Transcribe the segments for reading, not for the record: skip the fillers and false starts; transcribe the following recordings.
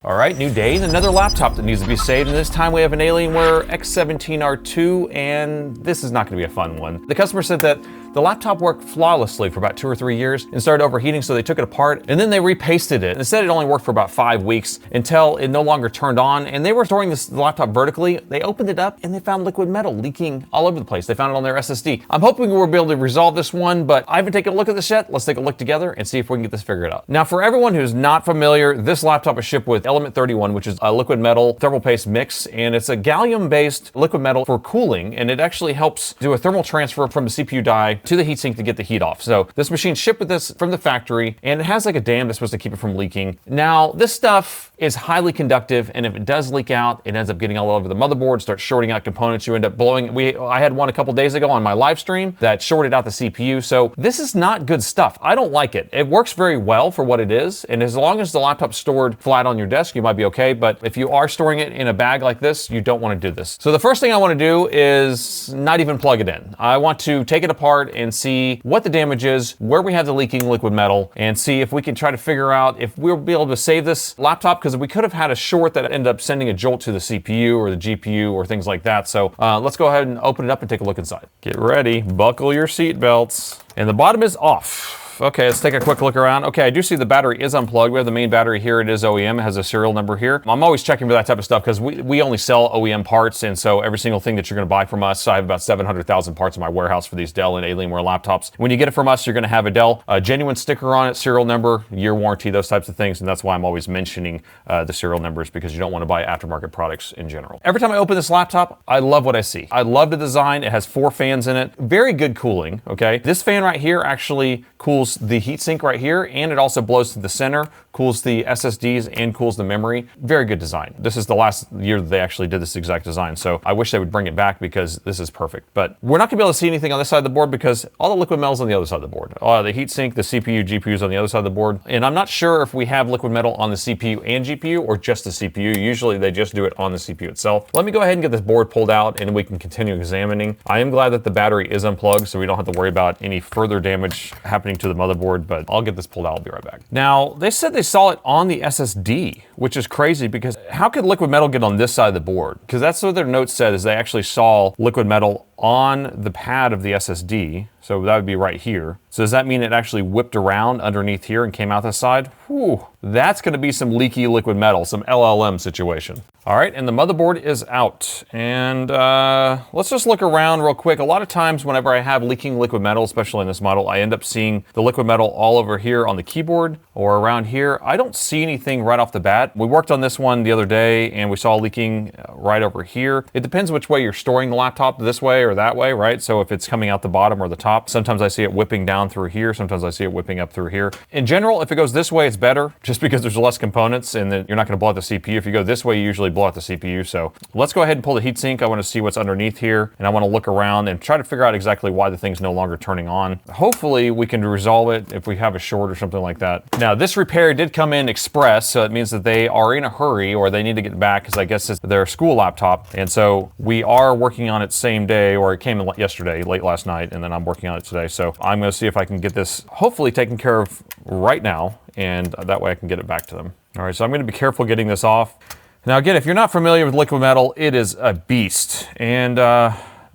All right, new day and another laptop that needs to be saved, and this time we have an Alienware X17R2, and this is not going to be a fun one. The customer said that the laptop worked flawlessly for about 2 or 3 years and started overheating, so they took it apart and then they repasted it. Instead, it only worked for about 5 weeks until it no longer turned on, and they were storing this laptop vertically. They opened it up and they found liquid metal leaking all over the place. They found it on their SSD. I'm hoping we'll be able to resolve this one, but I haven't taken a look at this yet. Let's take a look together and see if we can get this figured out. Now, for everyone who's not familiar, this laptop is shipped with Element 31, which is a liquid metal thermal paste mix, and it's a gallium-based liquid metal for cooling, and it actually helps do a thermal transfer from the CPU die to the heatsink to get the heat off. So this machine shipped with this from the factory, and it has like a dam that's supposed to keep it from leaking. Now, this stuff is highly conductive, and if it does leak out, it ends up getting all over the motherboard, starts shorting out components. You end up blowing. I had one a couple days ago on my live stream that shorted out the CPU. So this is not good stuff. I don't like it. It works very well for what it is, and as long as the laptop's stored flat on your desk, you might be okay. But if you are storing it in a bag like this, you don't want to do this. So the first thing I want to do is not even plug it in. I want to take it apart and see what the damage is, where we have the leaking liquid metal, and see if we can try to figure out if we'll be able to save this laptop, because we could have had a short that ended up sending a jolt to the CPU or the GPU or things like that. So let's go ahead and open it up and take a look inside. Get ready, buckle your seat belts. And the bottom is off. Okay, let's take a quick look around. Okay, I do see the battery is unplugged. We have the main battery here. It is OEM. It has a serial number here. I'm always checking for that type of stuff because we only sell OEM parts, and so every single thing that you're going to buy from us, I have about 700,000 parts in my warehouse for these Dell and Alienware laptops. When you get it from us, you're going to have a Dell, a genuine sticker on it, serial number, year warranty, those types of things, and that's why I'm always mentioning the serial numbers, because you don't want to buy aftermarket products in general. Every time I open this laptop, I love what I see. I love the design. It has 4 fans in it. Very good cooling, okay? This fan right here actually cools the heatsink right here, and it also blows to the center, cools the SSDs, and cools the memory. Very good design. This is the last year that they actually did this exact design, so I wish they would bring it back because this is perfect. But we're not gonna be able to see anything on this side of the board because all the liquid metal's on the other side of the board. The heatsink, the CPU, GPU's on the other side of the board, and I'm not sure if we have liquid metal on the CPU and GPU or just the CPU. Usually they just do it on the CPU itself. Let me go ahead and get this board pulled out and we can continue examining. I am glad that the battery is unplugged, so we don't have to worry about any further damage happening to the motherboard, but I'll get this pulled out. I'll be right back. Now, they said they saw it on the SSD, which is crazy because how could liquid metal get on this side of the board? Because that's what their notes said, is they actually saw liquid metal on the pad of the SSD. So that would be right here. So does that mean it actually whipped around underneath here and came out this side? Whew, that's gonna be some leaky liquid metal, some LLM situation. All right, and the motherboard is out. And let's just look around real quick. A lot of times whenever I have leaking liquid metal, especially in this model, I end up seeing the liquid metal all over here on the keyboard or around here. I don't see anything right off the bat. We worked on this one the other day and we saw leaking right over here. It depends which way you're storing the laptop, this way or that way, right? So if it's coming out the bottom or the top, sometimes I see it whipping down through here. Sometimes I see it whipping up through here. In general, if it goes this way, it's better just because there's less components and then you're not gonna blow out the CPU. If you go this way, you usually blow out the CPU. So let's go ahead and pull the heatsink. I wanna see what's underneath here and I wanna look around and try to figure out exactly why the thing's no longer turning on. Hopefully we can resolve it if we have a short or something like that. Now this repair did come in express, so it means that they are in a hurry or they need to get back because I guess it's their school laptop. And so we are working on it same day, or it came in yesterday, late last night, and then I'm working on it today. So I'm gonna see if I can get this hopefully taken care of right now, and that way I can get it back to them. All right, so I'm gonna be careful getting this off. Now again, if you're not familiar with liquid metal, it is a beast. And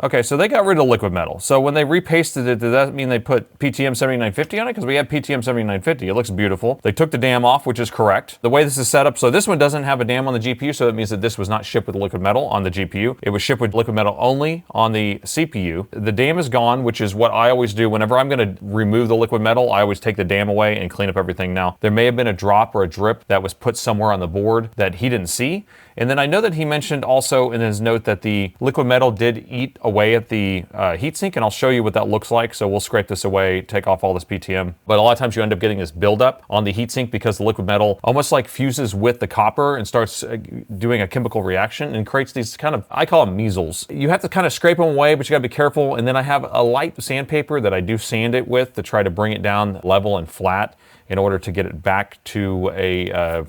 okay, so they got rid of liquid metal. So when they repasted it, did that mean they put PTM 7950 on it? Because we have PTM 7950, it looks beautiful. They took the dam off, which is correct. The way this is set up, so this one doesn't have a dam on the GPU, so that means that this was not shipped with liquid metal on the GPU. It was shipped with liquid metal only on the CPU. The dam is gone, which is what I always do. Whenever I'm gonna remove the liquid metal, I always take the dam away and clean up everything. Now, there may have been a drop or a drip that was put somewhere on the board that he didn't see. And then I know that he mentioned also in his note that the liquid metal did eat away at the heatsink, and I'll show you what that looks like. So we'll scrape this away, take off all this PTM. But a lot of times you end up getting this buildup on the heatsink because the liquid metal almost like fuses with the copper and starts doing a chemical reaction and creates these kind of, I call them measles. You have to kind of scrape them away, but you gotta be careful. And then I have a light sandpaper that I do sand it with to try to bring it down level and flat in order to get it back to a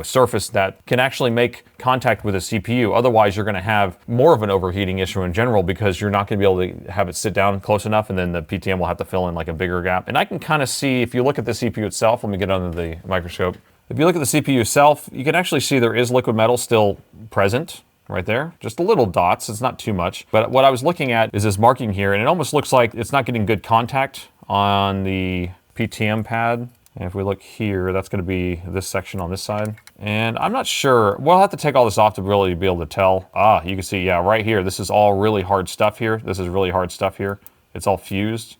surface that can actually make contact with a CPU. Otherwise, you're gonna have more of an overheating issue in general because you're not gonna be able to have it sit down close enough, and then the PTM will have to fill in like a bigger gap. And I can kind of see, if you look at the CPU itself, let me get under the microscope. If you look at the CPU itself, you can actually see there is liquid metal still present right there. Just a little dots, it's not too much. But what I was looking at is this marking here, and it almost looks like it's not getting good contact on the PTM pad. And if we look here, that's gonna be this section on this side. And I'm not sure, we'll have to take all this off to really be able to tell. Ah, you can see, yeah, right here, this is all really hard stuff here. This is really hard stuff here. It's all fused.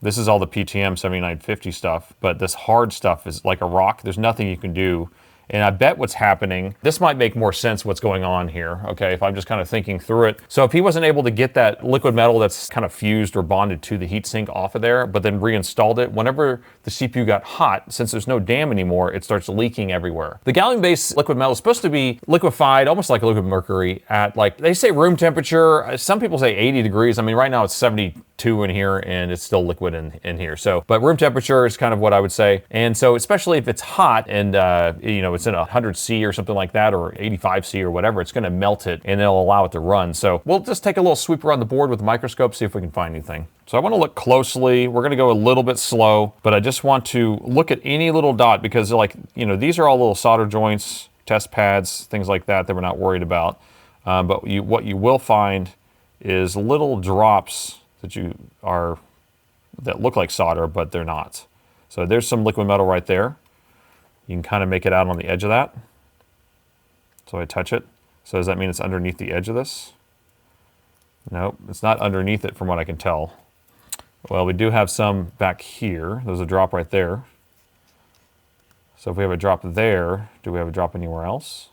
This is all the PTM 7950 stuff, but this hard stuff is like a rock. There's nothing you can do. And I bet what's happening, this might make more sense what's going on here, okay, if I'm just kind of thinking through it. So if he wasn't able to get that liquid metal that's kind of fused or bonded to the heatsink off of there, but then reinstalled it, whenever the CPU got hot, since there's no dam anymore, it starts leaking everywhere. The gallium-based liquid metal is supposed to be liquefied, almost like liquid mercury, at like, they say room temperature, some people say 80 degrees. I mean, right now it's 72 in here and it's still liquid in here. So, but room temperature is kind of what I would say. And so, especially if it's hot and, you know, it's in 100C or something like that, or 85C or whatever, it's gonna melt it and it'll allow it to run. So we'll just take a little sweep around the board with the microscope, see if we can find anything. So I wanna look closely. We're gonna go a little bit slow, but I just want to look at any little dot because, like, you know, these are all little solder joints, test pads, things like that we're not worried about. But what you will find is little drops that look like solder, but they're not. So there's some liquid metal right there. You can kind of make it out on the edge of that. So I touch it. So does that mean it's underneath the edge of this? Nope, it's not underneath it from what I can tell. Well, we do have some back here. There's a drop right there. So if we have a drop there, do we have a drop anywhere else?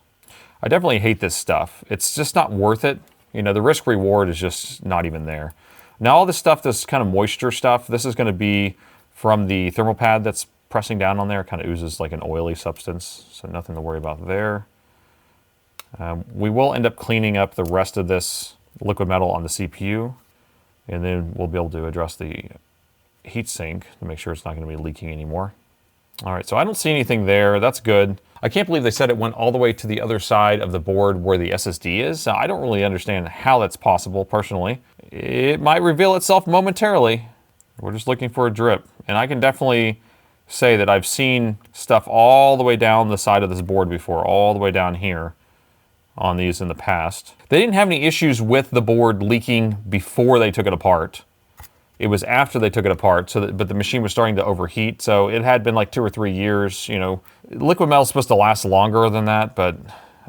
I definitely hate this stuff. It's just not worth it. You know, the risk reward is just not even there. Now all this stuff, this kind of moisture stuff, this is gonna be from the thermal pad that's pressing down on there. It kind of oozes like an oily substance, so nothing to worry about there. We will end up cleaning up the rest of this liquid metal on the CPU, and then we'll be able to address the heatsink to make sure it's not going to be leaking anymore. All right, so I don't see anything there. That's good. I can't believe they said it went all the way to the other side of the board where the SSD is. I don't really understand how that's possible personally. It might reveal itself momentarily. We're just looking for a drip, and I can definitely say that I've seen stuff all the way down the side of this board before, all the way down here on these in the past. They didn't have any issues with the board leaking before they took it apart. It was after they took it apart, but the machine was starting to overheat, so it had been like 2 or 3 years. You know, liquid metal is supposed to last longer than that, but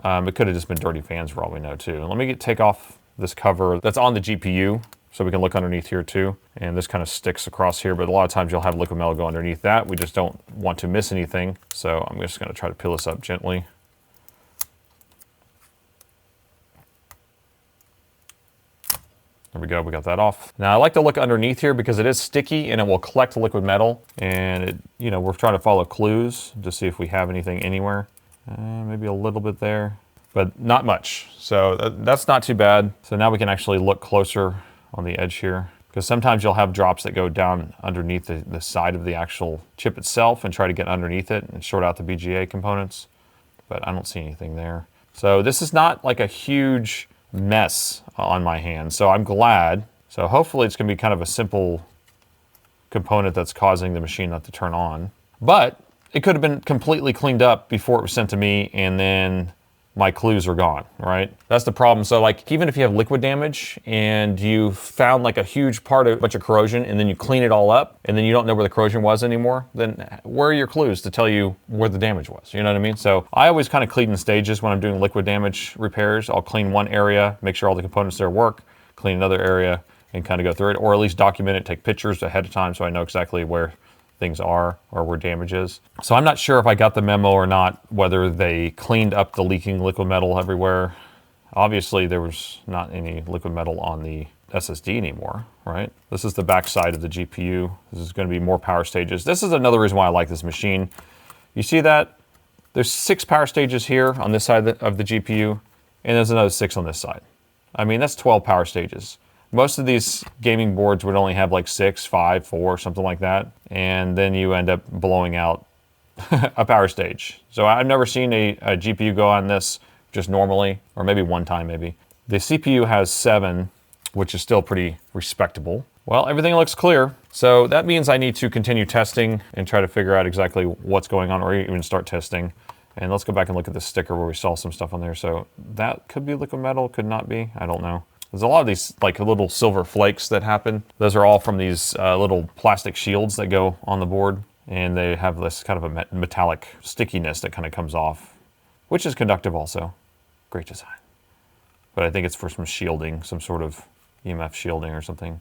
it could have just been dirty fans for all we know too. Let me take off this cover that's on the GPU, so we can look underneath here too. And this kind of sticks across here, but a lot of times you'll have liquid metal go underneath that. We just don't want to miss anything. So I'm just gonna try to peel this up gently. There we go, we got that off. Now I like to look underneath here because it is sticky and it will collect liquid metal. And it, you know, we're trying to follow clues to see if we have anything anywhere. Maybe a little bit there, but not much. So that's not too bad. So now we can actually look closer on the edge here, because sometimes you'll have drops that go down underneath the side of the actual chip itself and try to get underneath it and short out the BGA components, but I don't see anything there. So this is not like a huge mess on my hands, so I'm glad. So hopefully it's gonna be kind of a simple component that's causing the machine not to turn on, but it could have been completely cleaned up before it was sent to me, and then my clues are gone, right? That's the problem. So like, even if you have liquid damage and you found like a huge part of a bunch of corrosion and then you clean it all up and then you don't know where the corrosion was anymore, then where are your clues to tell you where the damage was? You know what I mean? So I always kind of clean in stages when I'm doing liquid damage repairs. I'll clean one area, make sure all the components there work, clean another area and kind of go through it, or at least document it, take pictures ahead of time so I know exactly where things are or where damage is. So I'm not sure if I got the memo or not, whether they cleaned up the leaking liquid metal everywhere. Obviously there was not any liquid metal on the SSD anymore, right? This is the back side of the GPU. This is going to be more power stages. This is another reason why I like this machine. You see that? There's 6 power stages here on this side of the GPU, and there's another 6 on this side. I mean, that's 12 power stages. Most of these gaming boards would only have like 6, 5, 4, something like that. And then you end up blowing out a power stage. So I've never seen a GPU go on this just normally, or maybe one time maybe. The CPU has 7, which is still pretty respectable. Well, everything looks clear. So that means I need to continue testing and try to figure out exactly what's going on, or even start testing. And let's go back and look at the sticker where we saw some stuff on there. So that could be liquid metal, could not be, I don't know. There's a lot of these like little silver flakes that happen. Those are all from these little plastic shields that go on the board. And they have this kind of a metallic stickiness that kind of comes off, which is conductive also. Great design. But I think it's for some shielding, some sort of EMF shielding or something.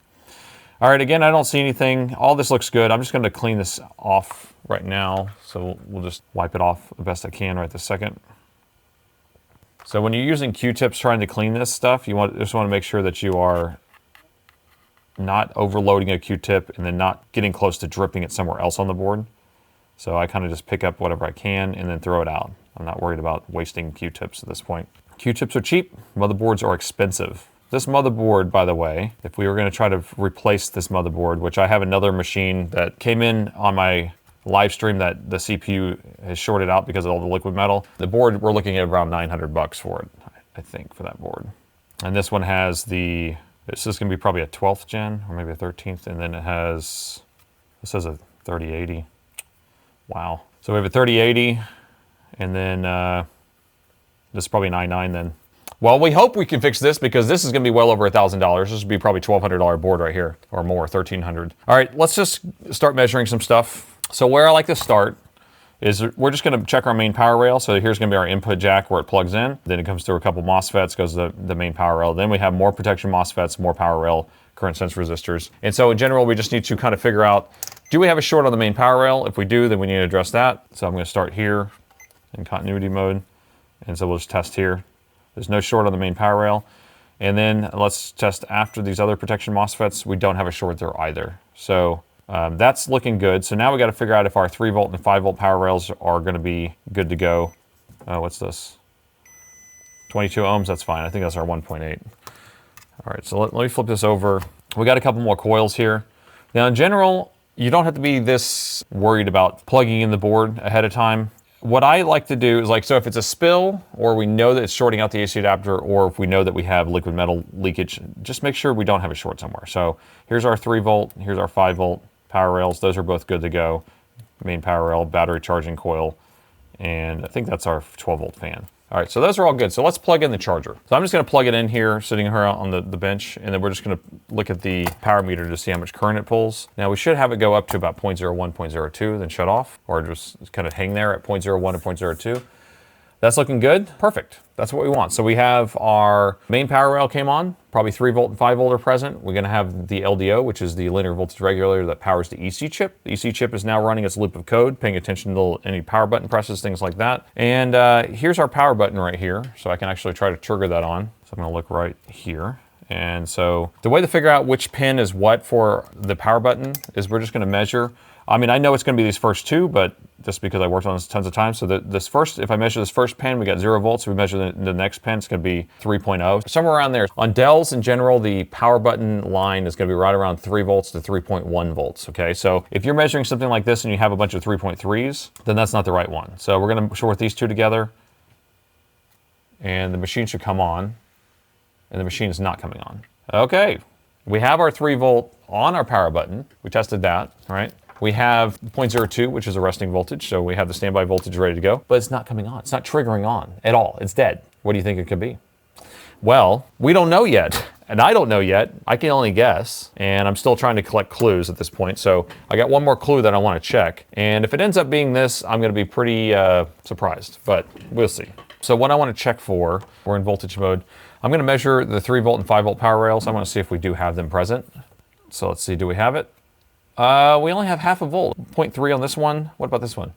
All right, again, I don't see anything. All this looks good. I'm just going to clean this off right now. So we'll just wipe it off the best I can right this second. So when you're using Q-tips trying to clean this stuff, you just want to make sure that you are not overloading a Q-tip and then not getting close to dripping it somewhere else on the board. So I kind of just pick up whatever I can and then throw it out. I'm not worried about wasting Q-tips at this point. Q-tips are cheap, motherboards are expensive. This motherboard, by the way, if we were going to try to replace this motherboard, which I have another machine that came in on my live stream that the CPU has shorted out because of all the liquid metal. The board, we're looking at around 900 bucks for it, I think, for that board. And this one has this is going to be probably a 12th gen or maybe a 13th, and then it has, this says a 3080. Wow. So we have a 3080, and then this is probably 9.9 then. Well, we hope we can fix this because this is going to be well over $1,000. This would be probably $1,200 board right here, or more, $1,300. All right, let's just start measuring some stuff. So where I like to start is we're just going to check our main power rail. So here's going to be our input jack where it plugs in. Then it comes through a couple MOSFETs, goes to the main power rail. Then we have more protection MOSFETs, more power rail, current sense resistors. And so in general, we just need to kind of figure out, do we have a short on the main power rail? If we do, then we need to address that. So I'm going to start here in continuity mode. And so we'll just test here. There's no short on the main power rail. And then let's test after these other protection MOSFETs. We don't have a short there either. So that's looking good. So now we got to figure out if our 3 volt and 5 volt power rails are going to be good to go. What's this? 22 ohms, that's fine. I think that's our 1.8. All right, so let me flip this over. We got a couple more coils here. Now in general, you don't have to be this worried about plugging in the board ahead of time. What I like to do is so if it's a spill or we know that it's shorting out the AC adapter, or if we know that we have liquid metal leakage, just make sure we don't have a short somewhere. So here's our 3 volt, here's our 5 volt power rails. Those are both good to go. Main power rail, battery charging coil, and I think that's our 12 volt fan. All right, so those are all good. So let's plug in the charger. So I'm just going to plug it in here, sitting here on the bench, and then we're just going to look at the power meter to see how much current it pulls. Now we should have it go up to about 0.01, 0.02, then shut off, or just kind of hang there at 0.01 or 0.02. That's looking good. Perfect. That's what we want. So we have our main power rail came on, probably 3 volt and 5 volt are present. We're going to have the LDO, which is the linear voltage regulator that powers the EC chip. The EC chip is now running its loop of code, paying attention to any power button presses, things like that. And here's our power button right here. So I can actually try to trigger that on. So I'm going to look right here. And so the way to figure out which pin is what for the power button is we're just going to measure. I mean, I know it's going to be these first two, but just because I worked on this tons of times. So this first, if I measure this first pin, we got 0 volts. So we measure the next pin, it's going to be 3.0, somewhere around there. On Dells in general, the power button line is going to be right around 3 volts to 3.1 volts. Okay, so if you're measuring something like this and you have a bunch of 3.3s, then that's not the right one. So we're going to short these two together, and the machine should come on, and the machine is not coming on. Okay, we have our 3 volt on our power button. We tested that, all right? We have 0.02, which is a resting voltage, so we have the standby voltage ready to go, but it's not coming on. It's not triggering on at all. It's dead. What do you think it could be? Well, we don't know yet, and I don't know yet. I can only guess, and I'm still trying to collect clues at this point, so I got one more clue that I want to check, and if it ends up being this, I'm going to be pretty surprised, but we'll see. So what I want to check for, we're in voltage mode, I'm going to measure the 3 volt and 5 volt power rails. I want to see if we do have them present. So let's see, do we have it? We only have half a volt, 0.3 on this one. What about this one?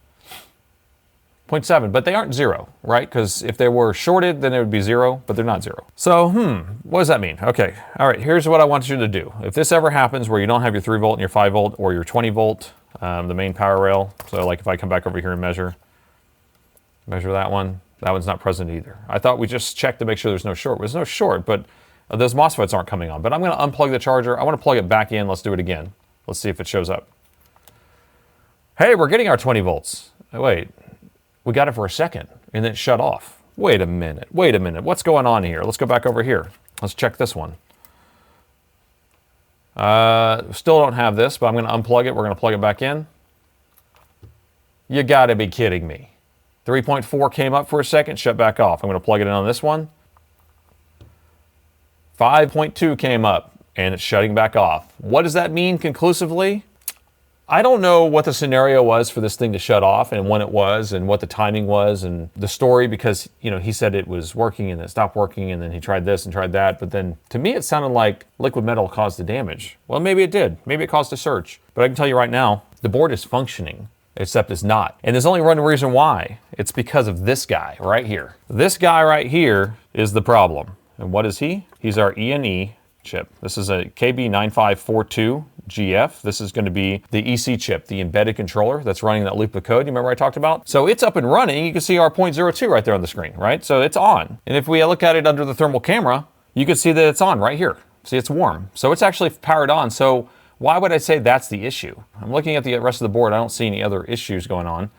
0.7, but they aren't 0, right? Because if they were shorted, then it would be 0, but they're not 0. So, what does that mean? Okay, all right, here's what I want you to do. If this ever happens where you don't have your 3 volt and your 5 volt or your 20 volt, the main power rail, so like if I come back over here and measure that one's not present either. I thought we just checked to make sure there's no short. There's no short, but those MOSFETs aren't coming on. But I'm going to unplug the charger. I want to plug it back in. Let's do it again. Let's see if it shows up. Hey, we're getting our 20 volts. Wait, we got it for a second and then it shut off. Wait a minute, what's going on here? Let's go back over here. Let's check this one. Still don't have this, but I'm gonna unplug it. We're gonna plug it back in. You gotta be kidding me. 3.4 came up for a second, shut back off. I'm going to plug it in on this one. 5.2 came up, and it's shutting back off. What does that mean conclusively? I don't know what the scenario was for this thing to shut off and when it was and what the timing was and the story, because, you know, he said it was working and it stopped working and then he tried this and tried that. But then to me, it sounded like liquid metal caused the damage. Well, maybe it did. Maybe it caused a surge. But I can tell you right now, the board is functioning, except it's not. And there's only one reason why. It's because of this guy right here. This guy right here is the problem. And what is he? He's our E&E chip. This is a KB9542 GF. This is going to be the EC chip, the embedded controller that's running that loop of code. You remember I talked about? So it's up and running. You can see our 0.02 right there on the screen, right? So it's on. And if we look at it under the thermal camera, you can see that it's on right here. See, it's warm. So it's actually powered on. So why would I say that's the issue? I'm looking at the rest of the board. I don't see any other issues going on.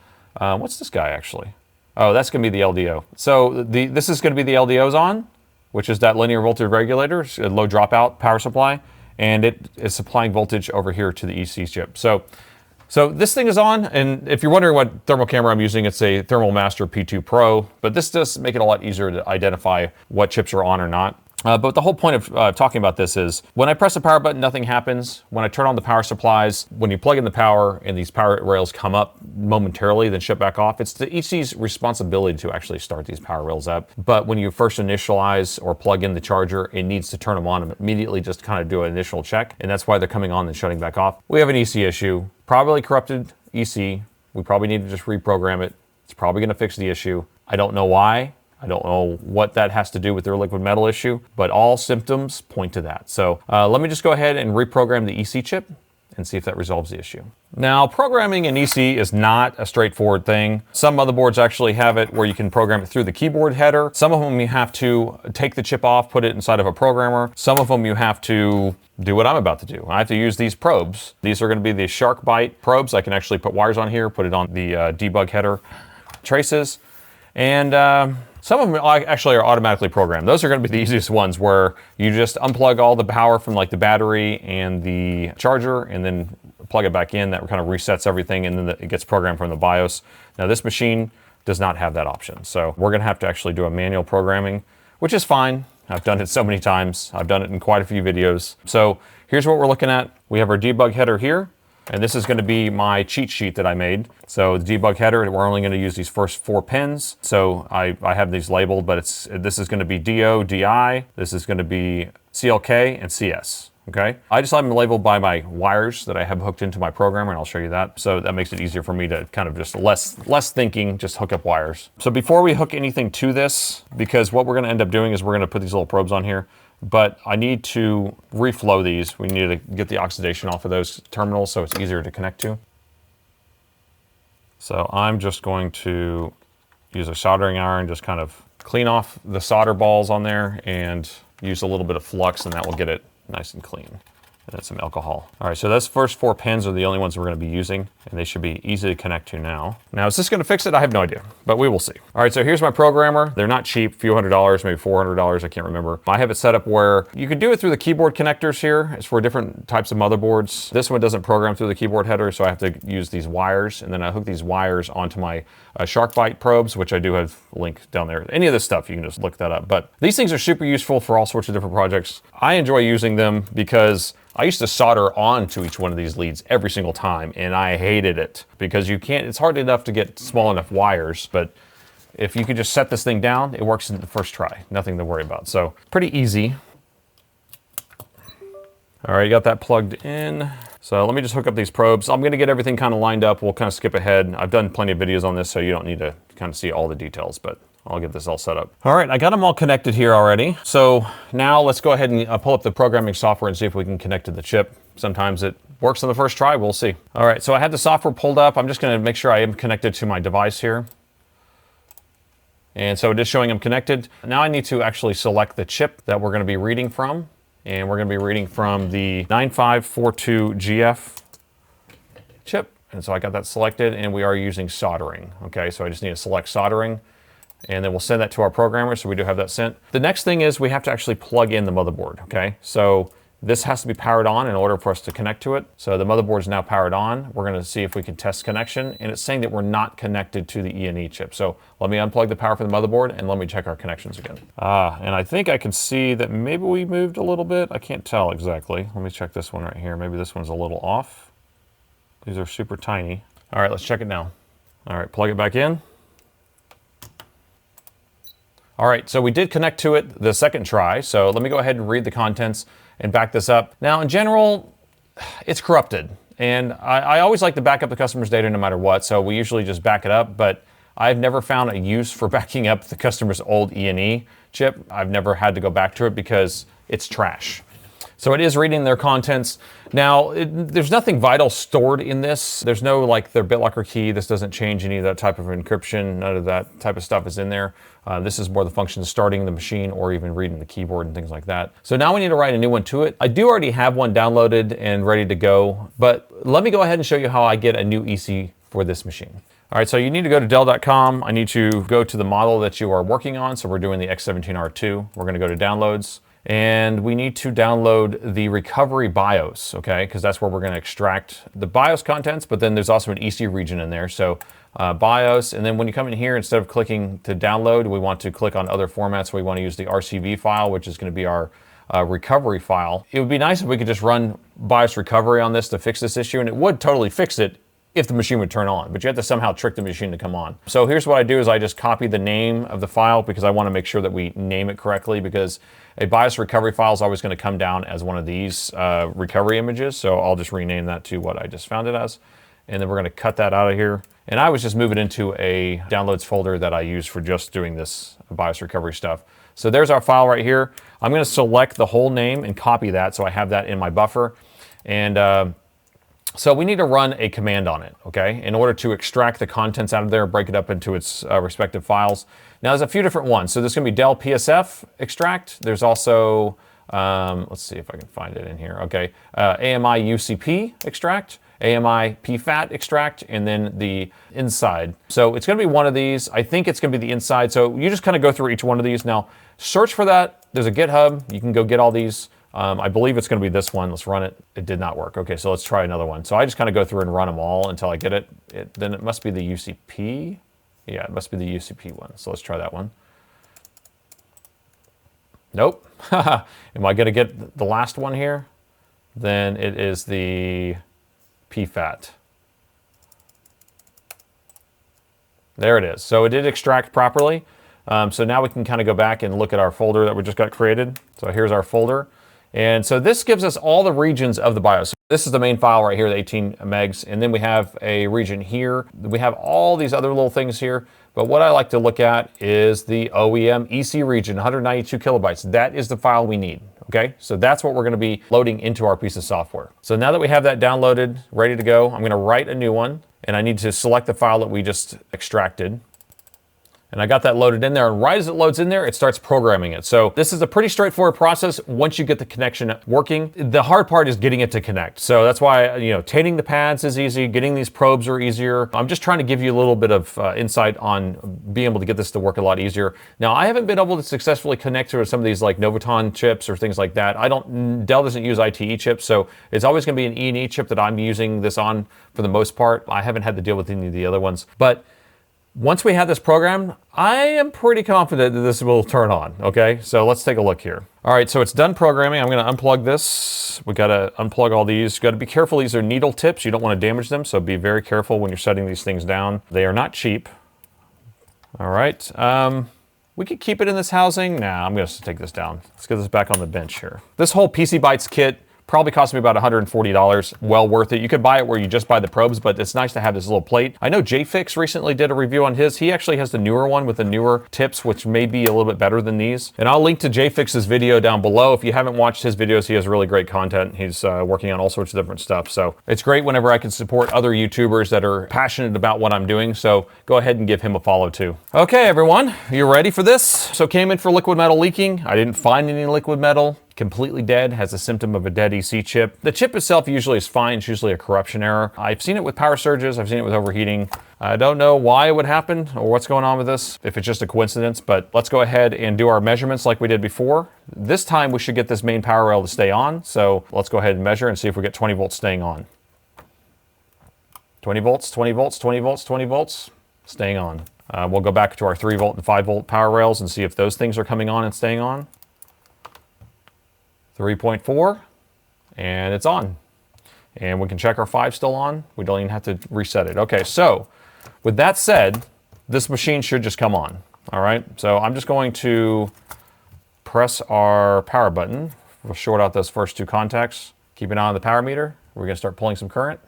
What's this guy actually? Oh, that's going to be the LDO. So this is going to be the LDO's on, which is that linear voltage regulator, a low dropout power supply. And it is supplying voltage over here to the EC chip. So this thing is on, and if you're wondering what thermal camera I'm using, it's a Thermal Master P2 Pro, but this does make it a lot easier to identify what chips are on or not. But the whole point of talking about this is when I press the power button, nothing happens. When I turn on the power supplies, when you plug in the power and these power rails come up momentarily, then shut back off, it's the EC's responsibility to actually start these power rails up. But when you first initialize or plug in the charger, it needs to turn them on immediately, just to kind of do an initial check. And that's why they're coming on and shutting back off. We have an EC issue, probably corrupted EC. We probably need to just reprogram it. It's probably going to fix the issue. I don't know why. I don't know what that has to do with their liquid metal issue, but all symptoms point to that. So let me just go ahead and reprogram the EC chip and see if that resolves the issue. Now, programming an EC is not a straightforward thing. Some motherboards actually have it where you can program it through the keyboard header. Some of them you have to take the chip off, put it inside of a programmer. Some of them you have to do what I'm about to do. I have to use these probes. These are going to be the JFIXX probes. I can actually put wires on here, put it on the debug header traces, and some of them actually are automatically programmed. Those are going to be the easiest ones where you just unplug all the power from like the battery and the charger and then plug it back in. That kind of resets everything and then it gets programmed from the BIOS. Now this machine does not have that option. So we're going to have to actually do a manual programming, which is fine. I've done it so many times. I've done it in quite a few videos. So here's what we're looking at. We have our debug header here. And this is going to be my cheat sheet that I made. So the debug header, we're only going to use these first 4 pins. So I have these labeled, but this is going to be DO, DI, this is going to be CLK, and CS. Okay. I just have them labeled by my wires that I have hooked into my programmer, and I'll show you that. So that makes it easier for me to kind of just less thinking, just hook up wires. So before we hook anything to this, because what we're going to end up doing is we're going to put these little probes on here. But I need to reflow these. We need to get the oxidation off of those terminals so it's easier to connect to. So I'm just going to use a soldering iron, just kind of clean off the solder balls on there and use a little bit of flux, and that will get it nice and clean. And then some alcohol. All right, so those first 4 pins are the only ones we're going to be using, and they should be easy to connect to now. Now, is this going to fix it? I have no idea, but we will see. All right, so here's my programmer. They're not cheap, a few $100s, maybe $400, I can't remember. I have it set up where you can do it through the keyboard connectors here. It's for different types of motherboards. This one doesn't program through the keyboard header, so I have to use these wires, and then I hook these wires onto my JFIXX probes, which I do have a link down there. Any of this stuff, you can just look that up. But these things are super useful for all sorts of different projects. I enjoy using them because I used to solder onto each one of these leads every single time, and I hated it because you can't, it's hard enough to get small enough wires, but if you could just set this thing down, it works in the first try. Nothing to worry about. So pretty easy. All right, you got that plugged in. So let me just hook up these probes. I'm going to get everything kind of lined up. We'll kind of skip ahead. I've done plenty of videos on this, so you don't need to kind of see all the details, but I'll get this all set up. All right, I got them all connected here already. So now let's go ahead and pull up the programming software and see if we can connect to the chip. Sometimes it works on the first try, we'll see. All right, so I have the software pulled up. I'm just gonna make sure I am connected to my device here. And so it is showing I'm connected. Now I need to actually select the chip that we're gonna be reading from. And we're gonna be reading from the 9542 GF chip. And so I got that selected, and we are using soldering. Okay, so I just need to select soldering, and then we'll send that to our programmer, so we do have that sent. The next thing is we have to actually plug in the motherboard, okay? So This has to be powered on in order for us to connect to it. So the motherboard is now powered on. We're gonna see if we can test connection, and it's saying that we're not connected to the E&E chip. So let me unplug the power from the motherboard and let me check our connections again. And I think I can see that maybe we moved a little bit. I can't tell exactly. Let me check this one right here. Maybe this one's a little off. These are super tiny. All right, let's check it now. All right, plug it back in. All right, so we did connect to it the second try. So let me go ahead and read the contents and back this up. Now, in general, it's corrupted. And I always like to back up the customer's data no matter what, so we usually just back it up, but I've never found a use for backing up the customer's old E&E chip. I've never had to go back to it because it's trash. So it is reading their contents. Now, there's nothing vital stored in this. There's no like their BitLocker key. This doesn't change any of that type of encryption. None of that type of stuff is in there. This is more the function of starting the machine or even reading the keyboard and things like that. So now we need to write a new one to it. I do already have one downloaded and ready to go, but let me go ahead and show you how I get a new EC for this machine. All right, so you need to go to Dell.com. I need to go to the model that you are working on. So we're doing the X17R2. We're gonna go to downloads. And we need to download the recovery BIOS, okay? Because that's where we're gonna extract the BIOS contents, but then there's also an EC region in there. So BIOS, and then when you come in here, instead of clicking to download, we want to click on other formats. We wanna use the RCV file, which is gonna be our recovery file. It would be nice if we could just run BIOS recovery on this to fix this issue, and it would totally fix it if the machine would turn on, but you have to somehow trick the machine to come on. So here's what I do is I just copy the name of the file because I wanna make sure that we name it correctly, because a BIOS recovery file is always gonna come down as one of these recovery images. So I'll just rename that to what I just found it as. And then we're gonna cut that out of here. And I was just moving into a downloads folder that I use for just doing this BIOS recovery stuff. So there's our file right here. I'm gonna select the whole name and copy that so I have that in my buffer. And so we need to run a command on it, okay? In order to extract the contents out of there, break it up into its respective files. Now there's a few different ones. So there's gonna be Dell PSF extract. There's also, let's see if I can find it in here. Okay, AMI UCP extract, AMI PFAT extract, and then the inside. So it's gonna be one of these. I think it's gonna be the inside. So you just kind of go through each one of these. Now, search for that. There's a GitHub. You can go get all these. I believe it's gonna be this one. Let's run it. It did not work. Okay, so let's try another one. So I just kind of go through and run them all until I get it. Then it must be the UCP. Yeah, it must be the UCP one. So let's try that one. Nope. Am I gonna get the last one here? Then it is the PFAT. There it is. So it did extract properly. So now we can kind of go back and look at our folder that we just got created. So here's our folder. And so this gives us all the regions of the BIOS. This is the main file right here, the 18 megs. And then we have a region here. We have all these other little things here. But what I like to look at is the OEM EC region, 192 kilobytes. That is the file we need, okay? So that's what we're gonna be loading into our piece of software. So now that we have that downloaded, ready to go, I'm gonna write a new one, and I need to select the file that we just extracted. And I got that loaded in there, and right as it loads in there, it starts programming it. So this is a pretty straightforward process once you get the connection working. The hard part is getting it to connect. So that's why, you know, tating the pads is easy, getting these probes are easier. I'm just trying to give you a little bit of insight on being able to get this to work a lot easier. Now, I haven't been able to successfully connect to some of these like Novoton chips or things like that. Dell doesn't use ITE chips, so it's always gonna be an E&E chip that I'm using this on for the most part. I haven't had to deal with any of the other ones. But once we have this program, I am pretty confident that this will turn on, okay? So let's take a look here. All right, so it's done programming. I'm gonna unplug this. We gotta unplug all these. You gotta be careful, these are needle tips. You don't wanna damage them, so be very careful when you're setting these things down. They are not cheap. All right, we could keep it in this housing. Nah, I'm gonna take this down. Let's get this back on the bench here. This whole PCBites kit probably cost me about $140, well worth it. You could buy it where you just buy the probes, but it's nice to have this little plate. I know JFIXX recently did a review on his. He actually has the newer one with the newer tips, which may be a little bit better than these. And I'll link to JFIXX's video down below. If you haven't watched his videos, he has really great content. He's working on all sorts of different stuff. So it's great whenever I can support other YouTubers that are passionate about what I'm doing. So go ahead and give him a follow too. Okay, everyone, you ready for this? So came in for liquid metal leaking. I didn't find any liquid metal. completely dead, has a symptom of a dead EC chip. The chip itself usually is fine, it's usually a corruption error. I've seen it with power surges, I've seen it with overheating. I don't know why it would happen or what's going on with this, if it's just a coincidence, but let's go ahead and do our measurements like we did before. This time we should get this main power rail to stay on, so let's go ahead and measure and see if we get 20 volts staying on. 20 volts, 20 volts, 20 volts, 20 volts, staying on. We'll go back to our 3 volt and 5 volt power rails and see if those things are coming on and staying on. 3.4, and it's on. And we can check our 5 still on. We don't even have to reset it. Okay, so with that said, this machine should just come on. All right, so I'm just going to press our power button. We'll short out those first 2 contacts. Keep an eye on the power meter. We're gonna start pulling some current.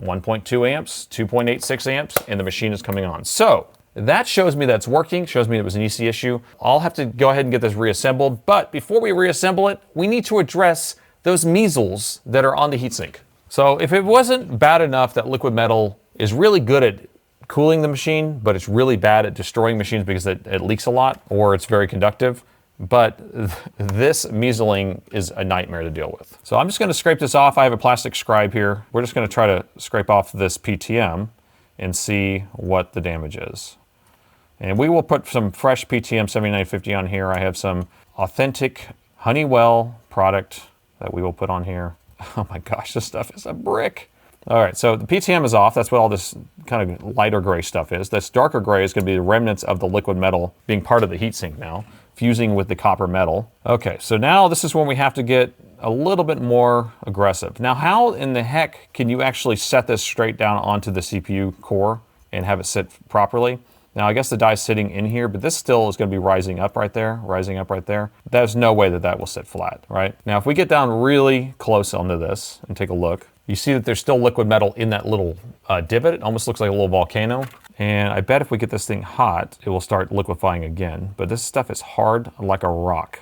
1.2 amps, 2.86 amps, and the machine is coming on. So that shows me that's working, shows me it was an EC issue. I'll have to go ahead and get this reassembled, but before we reassemble it, we need to address those measles that are on the heatsink. So if it wasn't bad enough that liquid metal is really good at cooling the machine, but it's really bad at destroying machines because it leaks a lot, or it's very conductive, but this measling is a nightmare to deal with. So I'm just gonna scrape this off. I have a plastic scribe here. We're just gonna try to scrape off this PTM and see what the damage is. And we will put some fresh PTM 7950 on here. I have some authentic Honeywell product that we will put on here. Oh my gosh, this stuff is a brick. All right, so the PTM is off. That's what all this kind of lighter gray stuff is. This darker gray is gonna be the remnants of the liquid metal being part of the heatsink now, fusing with the copper metal. Okay, so now this is when we have to get a little bit more aggressive. Now, how in the heck can you actually set this straight down onto the CPU core and have it sit properly? Now, I guess the die's sitting in here, but this still is gonna be rising up right there, rising up right there. There's no way that that will sit flat, right? Now, if we get down really close onto this and take a look, you see that there's still liquid metal in that little divot. It almost looks like a little volcano. And I bet if we get this thing hot, it will start liquefying again. But this stuff is hard like a rock.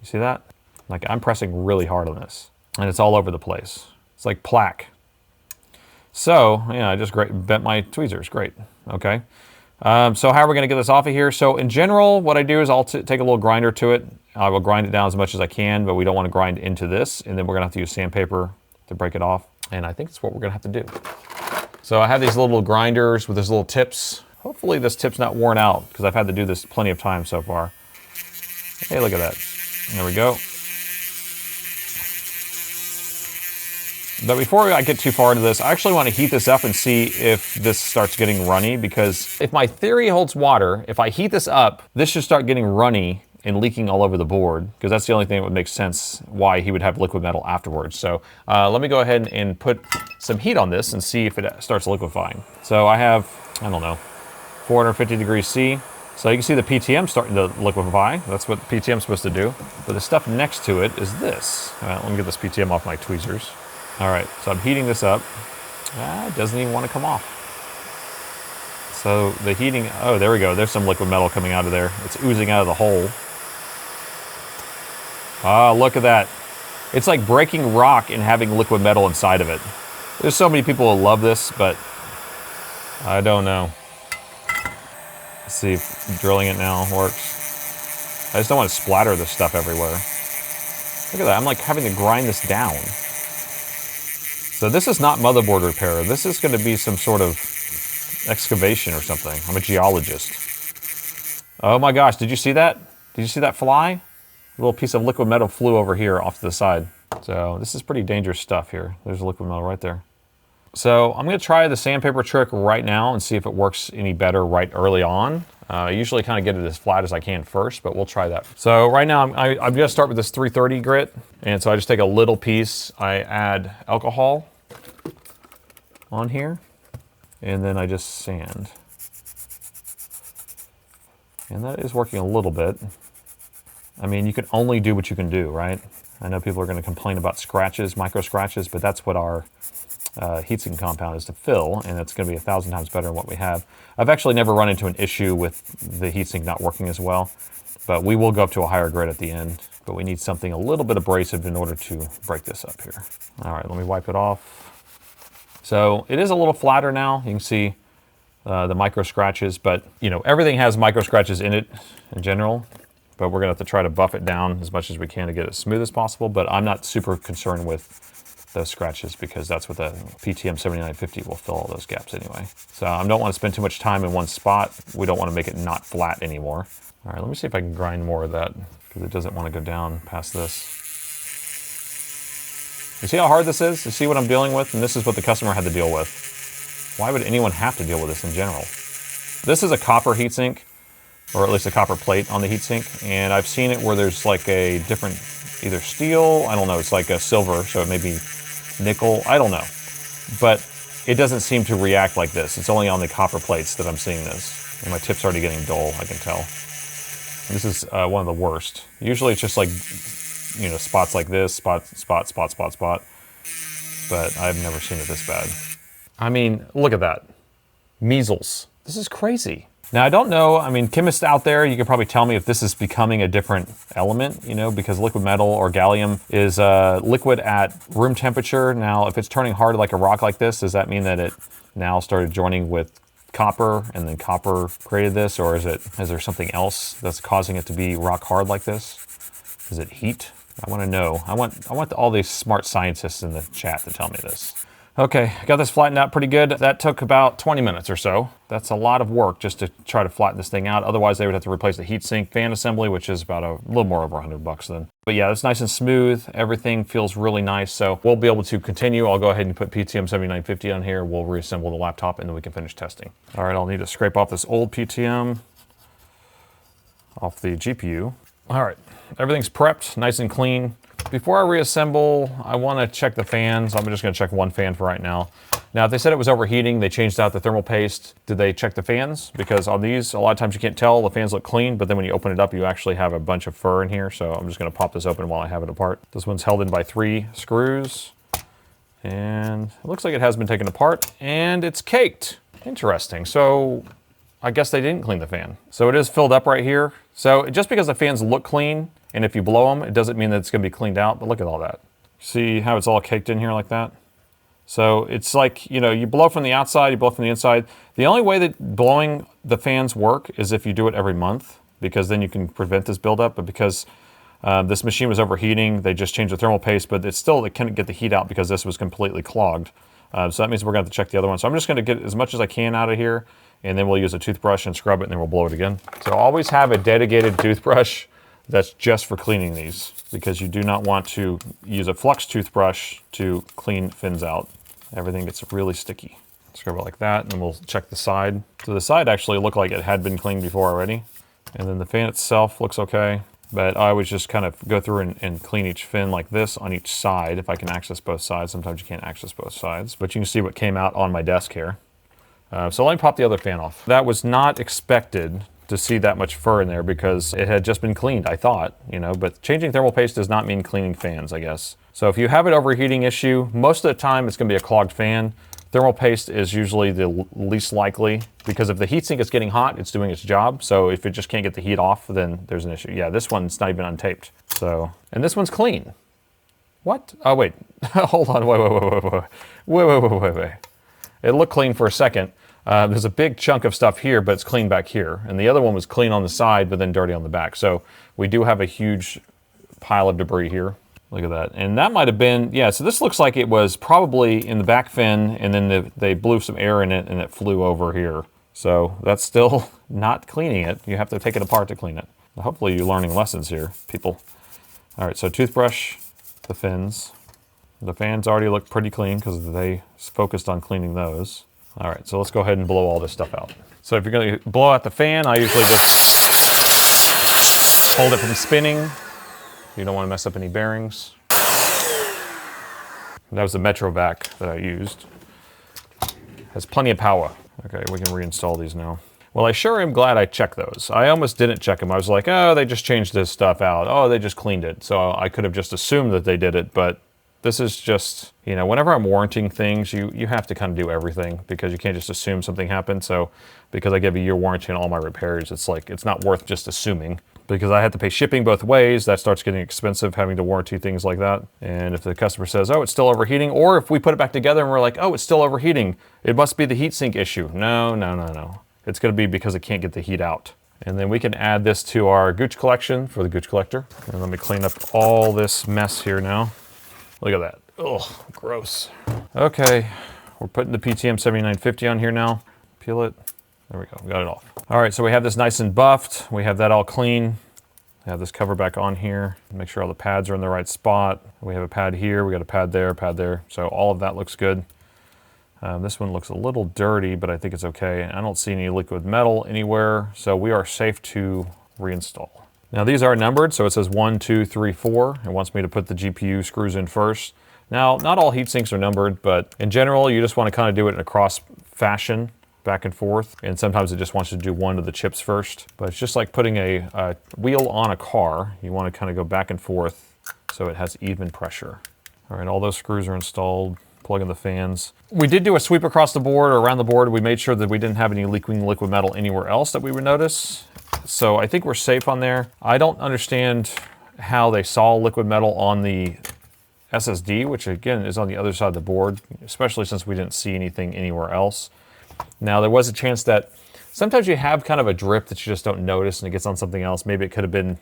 You see that? Like, I'm pressing really hard on this. And it's all over the place. It's like plaque. So, yeah, I just bent my tweezers. Great. Okay. So how are we going to get this off of here? So in general, what I do is I'll take a little grinder to it. I will grind it down as much as I can, but we don't want to grind into this. And then we're going to have to use sandpaper to break it off. And I think that's what we're going to have to do. So I have these little grinders with these little tips. Hopefully this tip's not worn out because I've had to do this plenty of times so far. Hey, look at that. There we go. But before I get too far into this, I actually want to heat this up and see if this starts getting runny, because if my theory holds water, if I heat this up, this should start getting runny and leaking all over the board, because that's the only thing that would make sense why he would have liquid metal afterwards. So let me go ahead and put some heat on this and see if it starts liquefying. So I have, I don't know, 450 degrees C. So you can see the PTM starting to liquefy. That's what the PTM is supposed to do. But the stuff next to it is this. Let me get this PTM off my tweezers. All right, so I'm heating this up. It doesn't even want to come off. So the heating, oh, there we go. There's some liquid metal coming out of there. It's oozing out of the hole. Ah, look at that. It's like breaking rock and having liquid metal inside of it. There's so many people who love this, but I don't know. Let's see if drilling it now works. I just don't want to splatter this stuff everywhere. Look at that, I'm like having to grind this down. So this is not motherboard repair. This is going to be some sort of excavation or something. I'm a geologist. Oh my gosh, did you see that? Did you see that fly? A little piece of liquid metal flew over here off to the side. So this is pretty dangerous stuff here. There's liquid metal right there. So I'm going to try the sandpaper trick right now and see if it works any better right early on. I usually kind of get it as flat as I can first, but we'll try that. So right now I'm going to start with this 330 grit. And so I just take a little piece, I add alcohol on here, and then I just sand. And that is working a little bit. I mean, you can only do what you can do, right? I know people are going to complain about scratches, micro scratches, but that's what our heatsink compound is to fill, and it's going to be 1,000 times better than what we have. I've actually never run into an issue with the heatsink not working as well, but we will go up to a higher grit at the end. But we need something a little bit abrasive in order to break this up here. All right, let me wipe it off. So it is a little flatter now. You can see the micro scratches, but you know, everything has micro scratches in it in general. but we're gonna have to try to buff it down as much as we can to get it as smooth as possible, but I'm not super concerned with those scratches because that's what the PTM 7950 will fill all those gaps anyway. So I don't want to spend too much time in one spot. We don't want to make it not flat anymore. All right, let me see if I can grind more of that because it doesn't want to go down past this. You see how hard this is? You see what I'm dealing with? And this is what the customer had to deal with. Why would anyone have to deal with this in general? This is a copper heatsink, or at least a copper plate on the heatsink, and I've seen it where there's like a different, either steel, I don't know, it's like a silver, so it may be nickel, I don't know. But it doesn't seem to react like this. It's only on the copper plates that I'm seeing this. And my tip's already getting dull, I can tell. This is one of the worst. Usually it's just like, you know, spots like this, spot. But I've never seen it this bad. I mean, look at that. Measles. This is crazy. Now, I don't know, I mean, chemists out there, you could probably tell me if this is becoming a different element, you know, because liquid metal or gallium is liquid at room temperature. Now, if it's turning hard like a rock like this, does that mean that it now started joining with copper and then copper created this? Or is there something else that's causing it to be rock hard like this? Is it heat? I want to know. I want all these smart scientists in the chat to tell me this. Okay, got this flattened out pretty good. That took about 20 minutes or so. That's a lot of work just to try to flatten this thing out. Otherwise, they would have to replace the heatsink fan assembly, which is about a little more over $100 then. But yeah, it's nice and smooth. Everything feels really nice. So we'll be able to continue. I'll go ahead and put PTM 7950 on here. We'll reassemble the laptop and then we can finish testing. All right, I'll need to scrape off this old PTM off the GPU. All right, everything's prepped, nice and clean. Before I reassemble, I want to check the fans. I'm just going to check one fan for right now. Now, if they said it was overheating, they changed out the thermal paste. Did they check the fans? Because on these, a lot of times you can't tell. The fans look clean, but then when you open it up, you actually have a bunch of fur in here. So I'm just going to pop this open while I have it apart. This one's held in by 3 screws. And it looks like it has been taken apart, and it's caked. Interesting. So I guess they didn't clean the fan. So it is filled up right here. So just because the fans look clean, and if you blow them, it doesn't mean that it's going to be cleaned out, but look at all that. See how it's all caked in here like that? So it's like, you know, you blow from the outside, you blow from the inside. The only way that blowing the fans work is if you do it every month, because then you can prevent this buildup. But because this machine was overheating, they just changed the thermal paste, but it couldn't get the heat out because this was completely clogged. So that means we're going to have to check the other one. So I'm just going to get as much as I can out of here, and then we'll use a toothbrush and scrub it, and then we'll blow it again. So always have a dedicated toothbrush that's just for cleaning these, because you do not want to use a flux toothbrush to clean fins out. Everything gets really sticky. Scrub it like that, and then we'll check the side. So the side actually looked like it had been cleaned before already. And then the fan itself looks okay, but I would just kind of go through and clean each fin like this on each side if I can access both sides. Sometimes you can't access both sides, but you can see what came out on my desk here. So let me pop the other fan off. That was not expected to see that much fur in there because it had just been cleaned, I thought, you know, but changing thermal paste does not mean cleaning fans, I guess. So if you have an overheating issue, most of the time it's gonna be a clogged fan. Thermal paste is usually the least likely, because if the heatsink is getting hot, it's doing its job. So if it just can't get the heat off, then there's an issue. Yeah, this one's not even untaped. So, and this one's clean. What? Oh, wait, hold on, wait. It looked clean for a second. There's a big chunk of stuff here, but it's clean back here. And the other one was clean on the side, but then dirty on the back. So we do have a huge pile of debris here. Look at that. And that might have been, yeah, so this looks like it was probably in the back fin, and then they blew some air in it and it flew over here. So that's still not cleaning it. You have to take it apart to clean it. Hopefully you're learning lessons here, people. All right, so toothbrush the fins. The fans already look pretty clean because they focused on cleaning those. All right, so let's go ahead and blow all this stuff out. So if you're gonna blow out the fan, I usually just hold it from spinning. You don't wanna mess up any bearings. That was the Metrovac that I used. Has plenty of power. Okay, we can reinstall these now. Well, I sure am glad I checked those. I almost didn't check them. I was like, oh, they just changed this stuff out. Oh, they just cleaned it. So I could have just assumed that they did it, but this is just, you know, whenever I'm warranting things, you have to kind of do everything, because you can't just assume something happened. So because I give a year warranty on all my repairs, it's like, it's not worth just assuming, because I have to pay shipping both ways. That starts getting expensive, having to warranty things like that. And if the customer says, oh, it's still overheating, or if we put it back together and we're like, oh, it's still overheating, it must be the heatsink issue. No. It's gonna be because it can't get the heat out. And then we can add this to our Gooch collection for the Gooch collector. And let me clean up all this mess here now. Look at that. Oh, gross. Okay, we're putting the PTM 7950 on here now. Peel it. There we go, we got it off. All right, so we have this nice and buffed. We have that all clean. I have this cover back on here. Make sure all the pads are in the right spot. We have a pad here, we got a pad there. So all of that looks good. This one looks a little dirty, but I think it's okay. I don't see any liquid metal anywhere, so we are safe to reinstall. Now these are numbered, so it says 1, 2, 3, 4. It wants me to put the GPU screws in first. Now, not all heat sinks are numbered, but in general, you just want to kind of do it in a cross fashion, back and forth. And sometimes it just wants you to do one of the chips first. But it's just like putting a wheel on a car. You want to kind of go back and forth so it has even pressure. All right, all those screws are installed. Plug in the fans. We did do a sweep across the board or around the board. We made sure that we didn't have any leaking liquid metal anywhere else that we would notice. So I think we're safe on there. I don't understand how they saw liquid metal on the SSD, which again is on the other side of the board, especially since we didn't see anything anywhere else. Now there was a chance that sometimes you have kind of a drip that you just don't notice and it gets on something else. Maybe it could have been,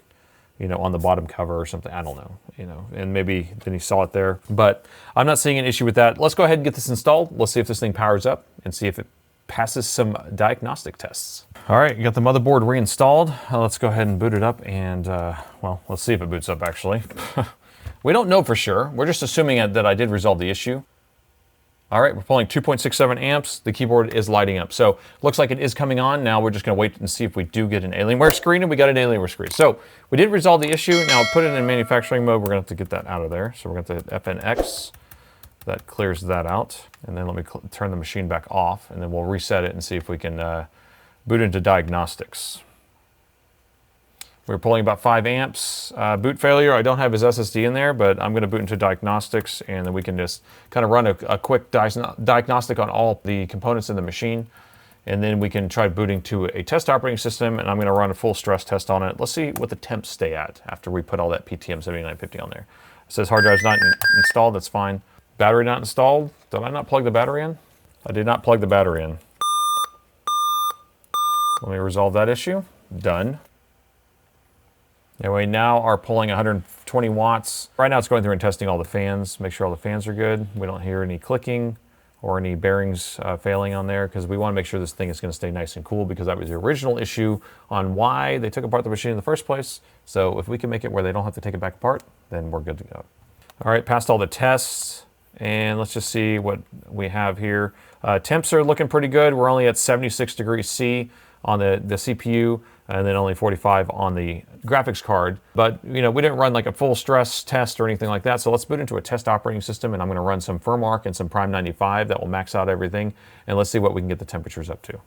you know, on the bottom cover or something, I don't know, you know, and maybe then you saw it there, but I'm not seeing an issue with that. Let's go ahead and get this installed. Let's see if this thing powers up and see if it passes some diagnostic tests. All right, you got the motherboard reinstalled. Let's go ahead and boot it up and, well, let's see if it boots up actually. We don't know for sure. We're just assuming that I did resolve the issue. All right, we're pulling 2.67 amps. The keyboard is lighting up. So looks like it is coming on. Now we're just gonna wait and see if we do get an Alienware screen, and we got an Alienware screen. So we did resolve the issue. Now put it in manufacturing mode. We're gonna have to get that out of there. So we're gonna have to hit FNX. That clears that out. And then let me turn the machine back off, and then we'll reset it and see if we can boot into diagnostics. We're pulling about 5 amps. Boot failure, I don't have his SSD in there, but I'm gonna boot into diagnostics, and then we can just kind of run a quick diagnostic on all the components in the machine. And then we can try booting to a test operating system, and I'm gonna run a full stress test on it. Let's see what the temps stay at after we put all that PTM 7950 on there. It says hard drive's not installed, that's fine. Battery not installed. Did I not plug the battery in? I did not plug the battery in. Let me resolve that issue. Done. Anyway, now are pulling 120 watts. Right now it's going through and testing all the fans, make sure all the fans are good. We don't hear any clicking or any bearings failing on there, because we want to make sure this thing is going to stay nice and cool, because that was the original issue on why they took apart the machine in the first place. So if we can make it where they don't have to take it back apart, then we're good to go. All right, passed all the tests, and let's just see what we have here. Temps are looking pretty good. We're only at 76 degrees C on the CPU, and then only 45 on the graphics card. But you know, we didn't run like a full stress test or anything like that. So let's boot into a test operating system, and I'm gonna run some Firmware and some Prime 95 that will max out everything. And let's see what we can get the temperatures up to.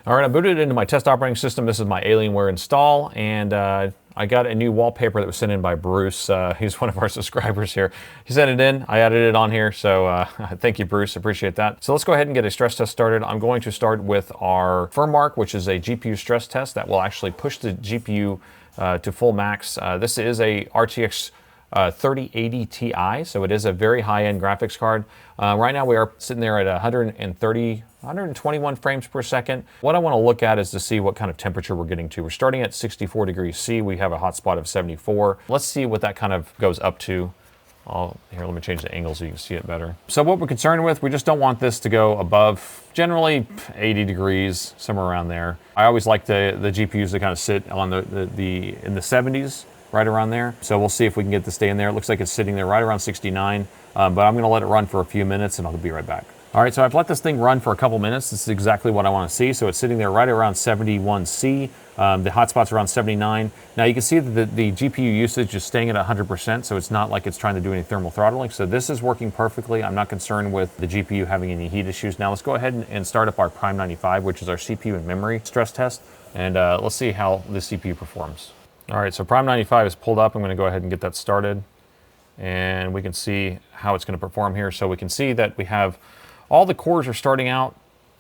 All right, I booted into my test operating system. This is my Alienware install, and I got a new wallpaper that was sent in by Bruce. He's one of our subscribers here. He sent it in, I added it on here, so thank you, Bruce, appreciate that. So let's go ahead and get a stress test started. I'm going to start with our Firmware, which is a GPU stress test that will actually push the GPU to full max. This is a RTX 3080 Ti, so it is a very high-end graphics card. Right now we are sitting there at 121 frames per second. What I want to look at is to see what kind of temperature we're getting to. We're starting at 64 degrees C. We have a hotspot of 74. Let's see what that kind of goes up to. Here, let me change the angle so you can see it better. So what we're concerned with, we just don't want this to go above generally 80 degrees, somewhere around there. I always like the GPUs to kind of sit on in the 70s. Right around there. So we'll see if we can get this to stay in there. It looks like it's sitting there right around 69, but I'm gonna let it run for a few minutes and I'll be right back. All right, so I've let this thing run for a couple minutes. This is exactly what I wanna see. So it's sitting there right around 71C. The hotspot's around 79. Now you can see that the GPU usage is staying at 100%, so it's not like it's trying to do any thermal throttling. So this is working perfectly. I'm not concerned with the GPU having any heat issues. Now let's go ahead and start up our Prime 95, which is our CPU and memory stress test. And let's see how the CPU performs. All right, so Prime 95 is pulled up. I'm gonna go ahead and get that started. And we can see how it's gonna perform here. So we can see that we have all the cores are starting out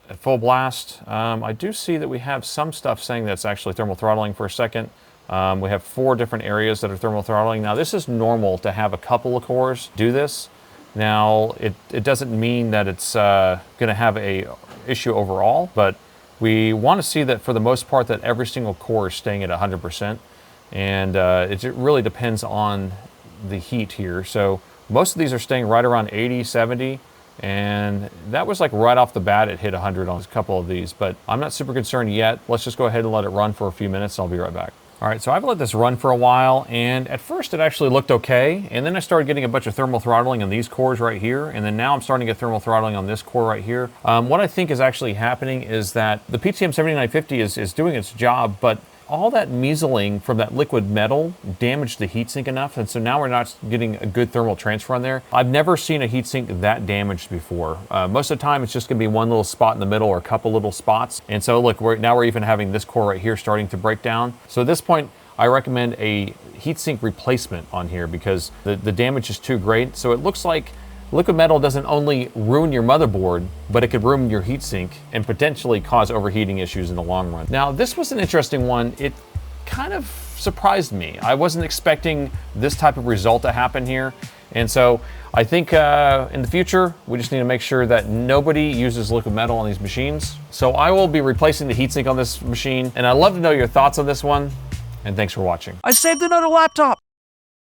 at full blast. I do see that we have some stuff saying that's actually thermal throttling for a second. We have 4 different areas that are thermal throttling. Now this is normal to have a couple of cores do this. Now it doesn't mean that it's gonna have a issue overall, but we want to see that for the most part that every single core is staying at 100%. And it really depends on the heat here. So most of these are staying right around 80, 70. And that was like right off the bat, it hit 100 on a couple of these, but I'm not super concerned yet. Let's just go ahead and let it run for a few minutes. I'll be right back. All right, so I've let this run for a while, and at first it actually looked okay, and then I started getting a bunch of thermal throttling on these cores right here, and then now I'm starting to get thermal throttling on this core right here. What I think is actually happening is that the PTM 7950 is doing its job, but all that mesoling from that liquid metal damaged the heatsink enough, and so now we're not getting a good thermal transfer on there. I've never seen a heatsink that damaged before. Most of the time, it's just gonna be one little spot in the middle or a couple little spots. And so look, now we're even having this core right here starting to break down. So at this point, I recommend a heatsink replacement on here because the damage is too great. So it looks like liquid metal doesn't only ruin your motherboard, but it could ruin your heatsink and potentially cause overheating issues in the long run. Now, this was an interesting one. It kind of surprised me. I wasn't expecting this type of result to happen here. And so I think in the future, we just need to make sure that nobody uses liquid metal on these machines. So I will be replacing the heatsink on this machine, and I'd love to know your thoughts on this one. And thanks for watching. I saved another laptop!